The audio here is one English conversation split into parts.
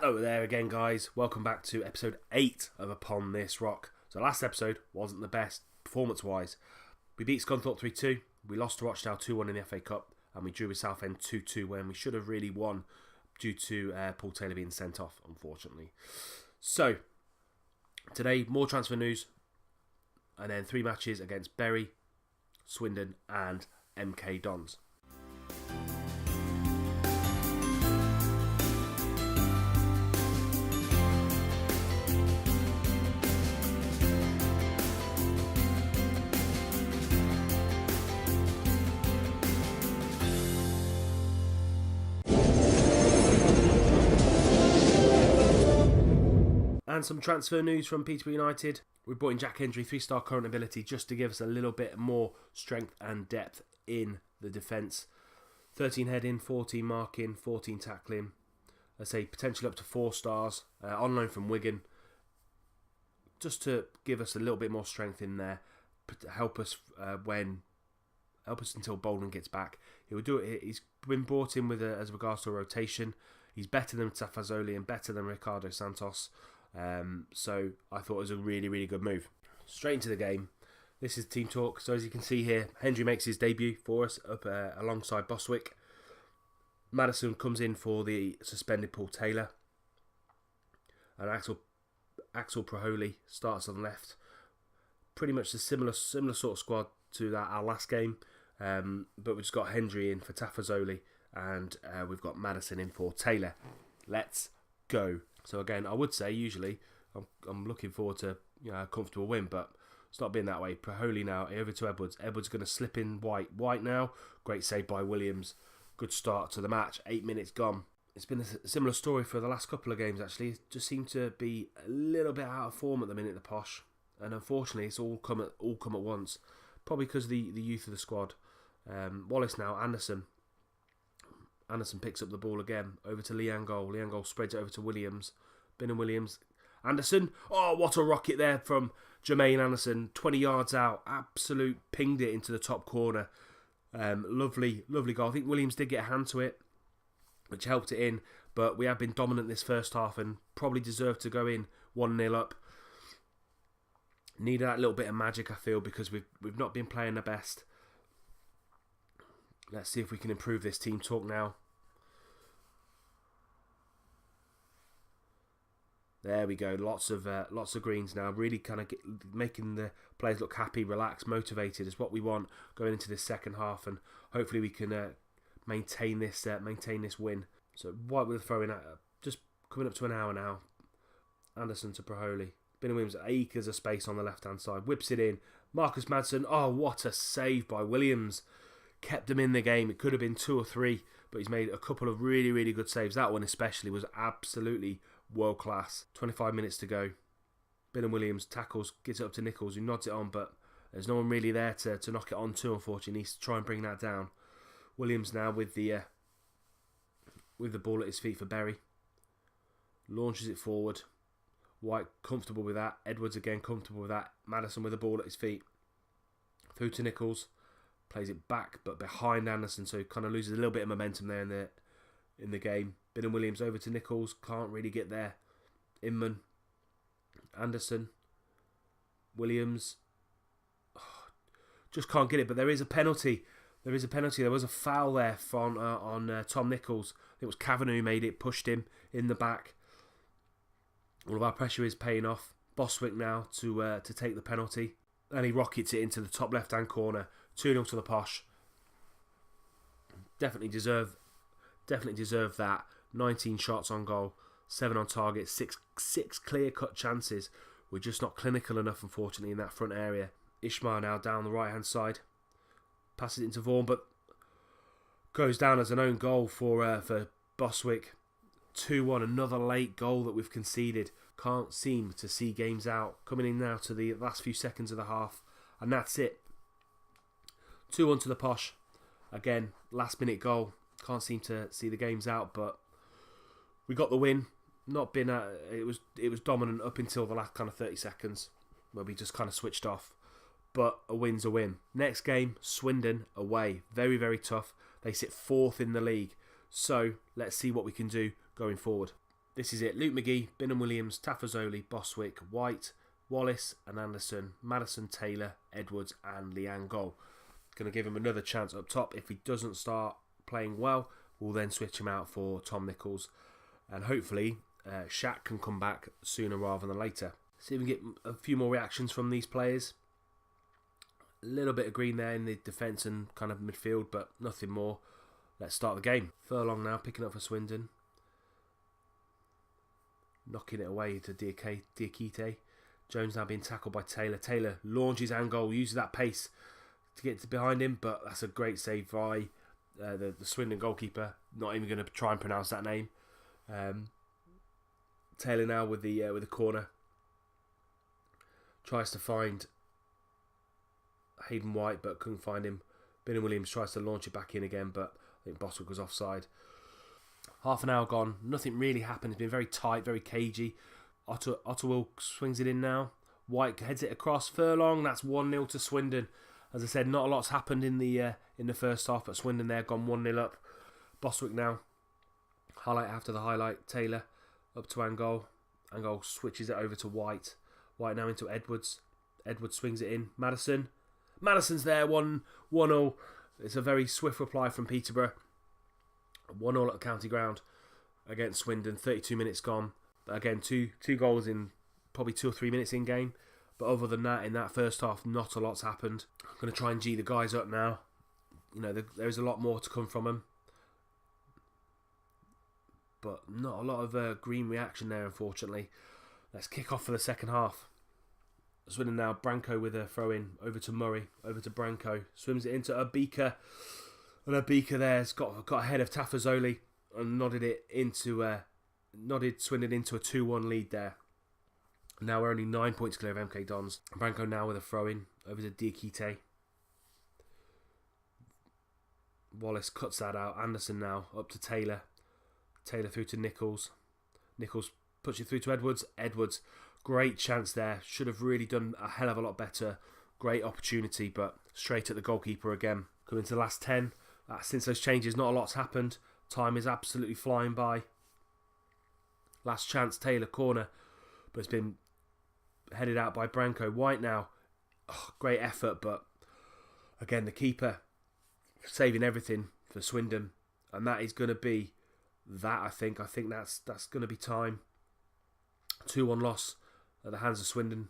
Hello there again, guys. Welcome back to episode 8 of Upon This Rock. So last episode wasn't the best performance-wise. We beat Scunthorpe 3-2, we lost to Rochdale 2-1 in the FA Cup, and we drew with Southend 2-2 when we should have really won due to Paul Taylor being sent off, unfortunately. So, today, more transfer news, and then 3 matches against Bury, Swindon and MK Dons. And some transfer news from Peterborough United. We brought in Jack Hendry, 3-star current ability, just to give us a little bit more strength and depth in the defence. 13 heading, 14 marking, 14 tackling. I say potentially up to 4 stars. On loan from Wigan. Just to give us a little bit more strength in there. Help us until Bolden gets back. He will do it. He's been brought in with as regards to a rotation. He's better than Tafazoli and better than Ricardo Santos. So I thought it was a really, really good move. Straight into the game. This is team talk. So as you can see here, Hendry makes his debut for us up alongside Boswick. Madison comes in for the suspended Paul Taylor. And Axel Proholi starts on the left. Pretty much a similar sort of squad to our last game. But we've just got Hendry in for Tafazoli. And we've got Madison in for Taylor. Let's go. So again, I would say usually I'm looking forward to a comfortable win, but it's not been that way. Proholi now over to Edwards. Edwards going to slip in White now. Great save by Williams. Good start to the match. 8 minutes gone. It's been a similar story for the last couple of games actually. It just seemed to be a little bit out of form at the minute, the Posh, and unfortunately it's all come at once. Probably because of the youth of the squad. Wallace now. Anderson picks up the ball again, over to Liangol. Liangol spreads it over to Williams. Bin Williams. Anderson. Oh, what a rocket there from Jermaine Anderson. 20 yards out. Absolute pinged it into the top corner. Lovely goal. I think Williams did get a hand to it, which helped it in. But we have been dominant this first half and probably deserved to go in 1-0 up. Needed that little bit of magic, I feel, because we've not been playing the best. Let's see if we can improve this team talk now. There we go. Lots of greens now. Really kind of making the players look happy, relaxed, motivated is what we want going into this second half, and hopefully we can maintain this win. So White with a throw in, just coming up to an hour now. Anderson to Proholi. Ben Williams acres of space on the left hand side. Whips it in. Marcus Madsen. Oh, what a save by Williams. Kept them in the game. It could have been 2 or 3, but he's made a couple of really, really good saves. That one especially was absolutely world class. 25 minutes to go. Ben Williams tackles, gets it up to Nichols, who nods it on, but there's no one really there to knock it on to, unfortunately. He needs to try and bring that down. Williams now with the ball at his feet for Bury. Launches it forward. White comfortable with that. Edwards again comfortable with that. Madison with the ball at his feet. Through to Nichols. Plays it back, but behind Anderson, so he kind of loses a little bit of momentum there in the game. Bin Williams over to Nichols, can't really get there. Inman, Anderson, Williams, just can't get it. But there is a penalty. There was a foul there on Tom Nichols. I think it was Kavanagh who made it, pushed him in the back. All of our pressure is paying off. Boswick now to take the penalty, and he rockets it into the top left-hand corner. 2-0 to the Posh. Definitely deserve that. 19 shots on goal, 7 on target, 6 clear-cut chances. We're just not clinical enough, unfortunately, in that front area. Ishmael now down the right-hand side. Passes it into Vaughan, but goes down as an own goal for Boswick. 2-1, another late goal that we've conceded. Can't seem to see games out. Coming in now to the last few seconds of the half, and that's it. 2-1 to the Posh. Again, last minute goal. Can't seem to see the games out, but we got the win. Not been it was dominant up until the last kind of 30 seconds where we just kind of switched off. But a win's a win. Next game, Swindon away. Very, very tough. They sit 4th in the league. So let's see what we can do going forward. This is it. Luke McGee, Bingham Williams, Tafazoli, Boswick, White, Wallace and Anderson, Maddison, Taylor, Edwards and Leanne Goal. Going to give him another chance up top. If he doesn't start playing well, we'll then switch him out for Tom Nichols. And hopefully Shaq can come back sooner rather than later. See if we can get a few more reactions from these players. A little bit of green there in the defence and kind of midfield, but nothing more. Let's start the game. Furlong now picking up for Swindon. Knocking it away to Diakite. Jones now being tackled by Taylor. Taylor launches and goal, uses that pace to get behind him, but that's a great save by the Swindon goalkeeper. Not even going to try and pronounce that name. Taylor now with the corner. Tries to find Hayden White, but couldn't find him. Bingham Williams tries to launch it back in again, but I think Boswick was offside. Half an hour gone. Nothing really happened. It's been very tight, very cagey. Otterwill swings it in now. White heads it across. Furlong. That's 1-0 to Swindon. As I said, not a lot's happened in the first half, but Swindon there gone 1-0 up. Boswick now. Highlight after the highlight. Taylor up to Angol. Angol switches it over to White. White now into Edwards. Edwards swings it in. Maddison. Maddison's there. 1-0. It's a very swift reply from Peterborough. 1-0 at the county ground against Swindon. 32 minutes gone. But again, two goals in probably 2 or 3 minutes in game. But other than that, in that first half, not a lot's happened. I'm going to try and G the guys up now. You know, there's a lot more to come from them. But not a lot of green reaction there, unfortunately. Let's kick off for the second half. Swindon now. Branco with a throw-in. Over to Murray. Over to Branco. Swims it into Abika. And Abika there's got ahead of Tafazoli. And nodded Swindon into a 2-1 lead there. Now we're only 9 points clear of MK Dons. Branco now with a throw-in. Over to Diakite. Wallace cuts that out. Anderson now up to Taylor. Taylor through to Nichols. Nichols puts it through to Edwards. Edwards, great chance there. Should have really done a hell of a lot better. Great opportunity, but straight at the goalkeeper again. Coming to the last 10. Since those changes, not a lot's happened. Time is absolutely flying by. Last chance, Taylor corner. But it's been headed out by Branco. White now. Oh, great effort, but again, the keeper saving everything for Swindon. And that is going to be that, I think. I think that's going to be time. 2-1 loss at the hands of Swindon.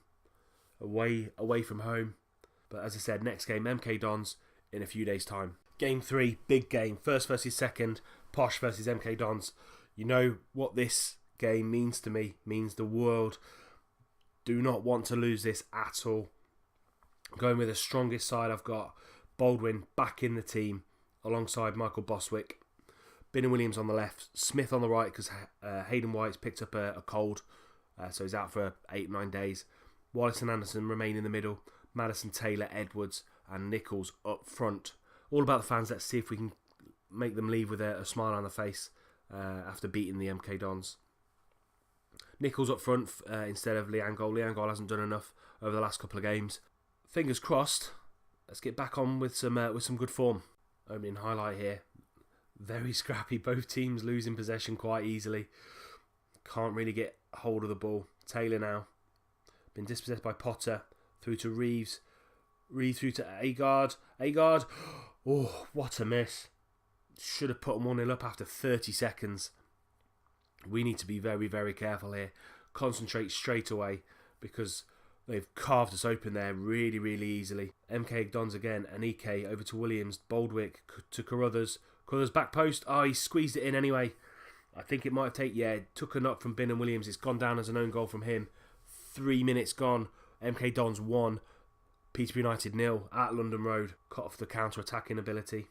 Away from home. But as I said, next game, MK Dons in a few days' time. Game 3, big game. First versus second. Posh versus MK Dons. You know what this game means to me. Means the world. Do not want to lose this at all. Going with the strongest side I've got. Baldwin back in the team alongside Michael Boswick. Bingham Williams on the left. Smith on the right because Hayden White's picked up a cold. So he's out for 8-9 days. Wallace and Anderson remain in the middle. Maddison, Taylor, Edwards and Nichols up front. All about the fans. Let's see if we can make them leave with a smile on their face after beating the MK Dons. Nichols up front instead of Leanne Goal. Leanne Goal hasn't done enough over the last couple of games. Fingers crossed. Let's get back on with some good form. Opening highlight here. Very scrappy. Both teams losing possession quite easily. Can't really get hold of the ball. Taylor now. Been dispossessed by Potter. Through to Reeves. Reeves through to Agard. Agard. Oh, what a miss. Should have put them 1-0 up after 30 seconds. We need to be very, very careful here. Concentrate straight away because they've carved us open there really, really easily. MK Dons again. Anike over to Williams. Baldwick to Carruthers. Carruthers back post. Oh, he squeezed it in anyway. I think it might have took a knock from Bingham Williams. It's gone down as an own goal from him. 3 minutes gone. MK Dons 1. Peterborough United 0 at London Road. Cut off the counter-attacking ability.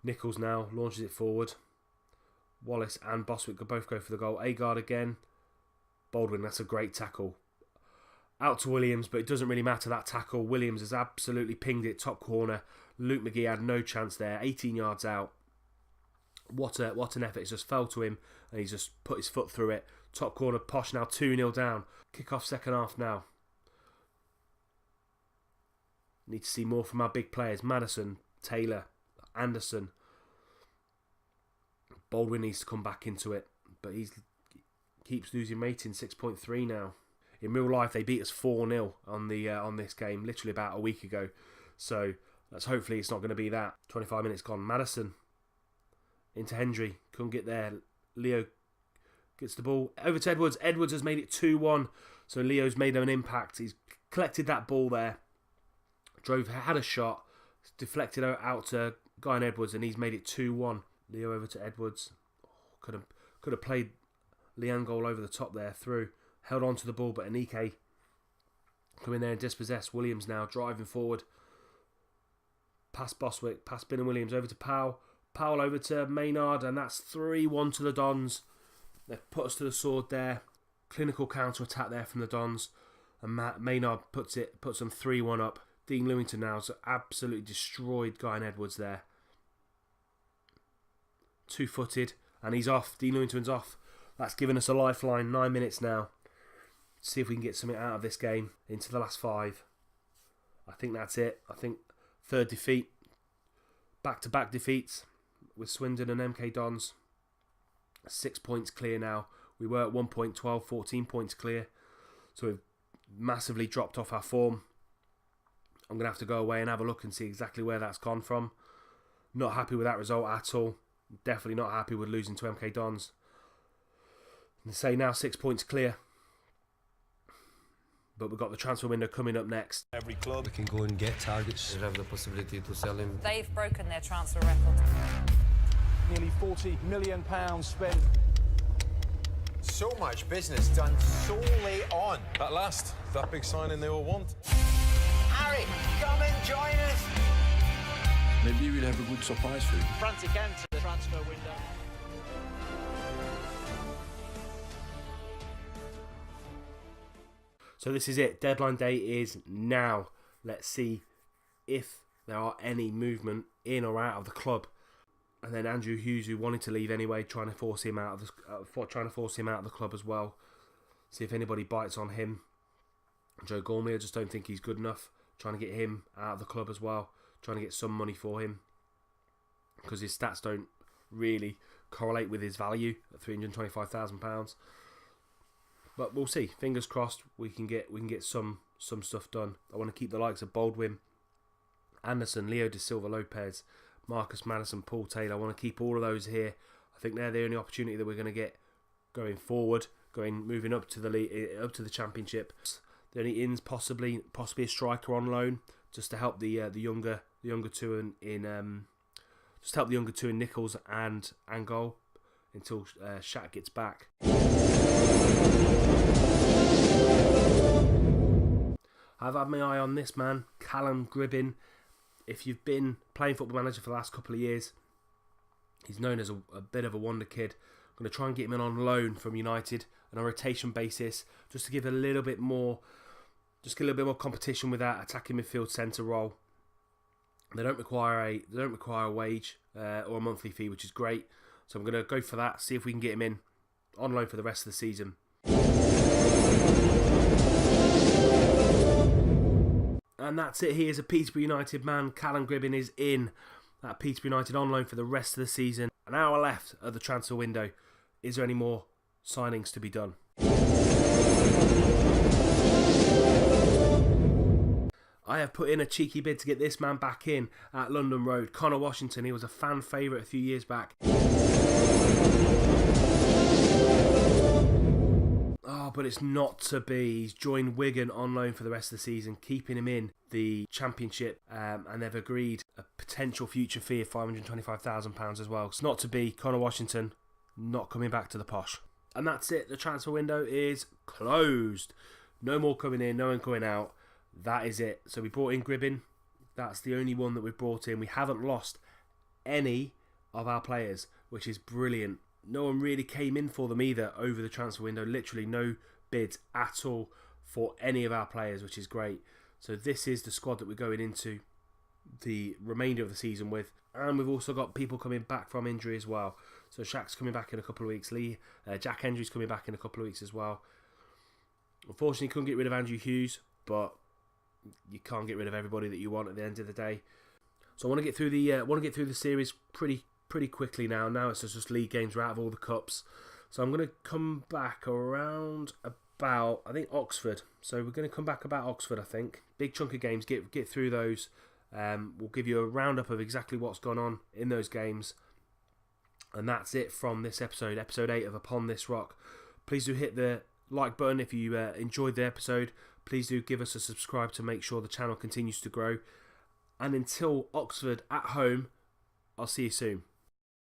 Nichols now launches it forward. Wallace and Boswick both go for the goal. Agard again. Baldwin, that's a great tackle. Out to Williams, but it doesn't really matter, that tackle. Williams has absolutely pinged it top corner. Luke McGee had no chance there. 18 yards out. What an effort. It just fell to him and he's just put his foot through it. Top corner, Posh now 2-0 down. Kick off second half now. Need to see more from our big players. Maddison, Taylor, Anderson. Baldwin needs to come back into it. But keeps losing rating, 6.3 now. In real life, they beat us 4-0 on this game, literally about a week ago. So hopefully it's not going to be that. 25 minutes gone. Maddison into Hendry. Couldn't get there. Leo gets the ball over to Edwards. Edwards has made it 2-1. So Leo's made an impact. He's collected that ball there. Had a shot. Deflected out to Guy and Edwards, and he's made it 2-1. Leo over to Edwards. Could have played Liangol over the top there through. Held on to the ball, but Anike come in there and dispossess. Williams now driving forward. Past Boswick, past Bin and Williams, over to Powell. Powell over to Maynard, and that's 3-1 to the Dons. They've put us to the sword there. Clinical counter-attack there from the Dons. And Maynard puts them 3-1 up. Dean Lewington now has absolutely destroyed Guy and Edwards there. Two-footed, and he's off. Dean Lewington's off. That's given us a lifeline. 9 minutes now. See if we can get something out of this game into the last 5. I think that's it. I think third defeat. Back-to-back defeats with Swindon and MK Dons. 6 points clear now. We were at 1 point, 12, 14 points clear. So we've massively dropped off our form. I'm going to have to go away and have a look and see exactly where that's gone from. Not happy with that result at all. Definitely not happy with losing to MK Dons. And say now 6 points clear. But we've got the transfer window coming up next. Every club can go and get targets. They have the possibility to sell him. They've broken their transfer record. Nearly £40 million spent. So much business done solely on. At last, that big signing they all want. Harry, come and join us. Maybe we'll have a good surprise for you. Frantic end to the transfer window. So this is it. Deadline day is now. Let's see if there are any movement in or out of the club. And then Andrew Hughes, who wanted to leave anyway, trying to force him out of the club as well. See if anybody bites on him. Joe Gormley, I just don't think he's good enough. Trying to get him out of the club as well. Trying to get some money for him because his stats don't really correlate with his value at £325,000. But we'll see. Fingers crossed we can get some stuff done. I want to keep the likes of Baldwin, Anderson, Leo Da Silva Lopez, Marcus Maddison, Paul Taylor. I want to keep all of those here. I think they're the only opportunity that we're going to get going forward, moving up to the league, up to the championship. The only ins possibly a striker on loan just to help the younger two in just help the younger two in Nichols and Angol until Shat gets back. I've had my eye on this man, Callum Gribbin. If you've been playing Football Manager for the last couple of years, he's known as a bit of a wonder kid. I'm going to try and get him in on loan from United on a rotation basis, just to give a little bit more, competition with that attacking midfield centre role. They don't require a wage or a monthly fee, which is great. So I'm going to go for that. See if we can get him in on loan for the rest of the season. And that's it. He is a Peterborough United man. Callum Gribbin is in at Peterborough United on loan for the rest of the season. An hour left of the transfer window. Is there any more signings to be done? I have put in a cheeky bid to get this man back in at London Road. Connor Washington, he was a fan favourite a few years back. Oh, but it's not to be. He's joined Wigan on loan for the rest of the season, keeping him in the Championship, and they've agreed a potential future fee of £525,000 as well. It's not to be. Connor Washington not coming back to the posh. And that's it. The transfer window is closed. No more coming in, no one coming out. That is it. So we brought in Gribbin. That's the only one that we've brought in. We haven't lost any of our players, which is brilliant. No one really came in for them either over the transfer window. Literally no bids at all for any of our players, which is great. So this is the squad that we're going into the remainder of the season with. And we've also got people coming back from injury as well. So Shaq's coming back in a couple of weeks. Jack Hendry's coming back in a couple of weeks as well. Unfortunately, couldn't get rid of Andrew Hughes, but you can't get rid of everybody that you want at the end of the day. So I want to get through the series pretty quickly now. Now it's just league games. We're out of all the cups. So I'm going to come back around about, I think, Oxford. So we're going to come back about Oxford, I think. Big chunk of games, get through those. We'll give you a roundup of exactly what's gone on in those games. And that's it from this episode 8 of Upon This Rock. Please do hit the like button if you enjoyed the episode. Please do give us a subscribe to make sure the channel continues to grow. And until Oxford at home, I'll see you soon.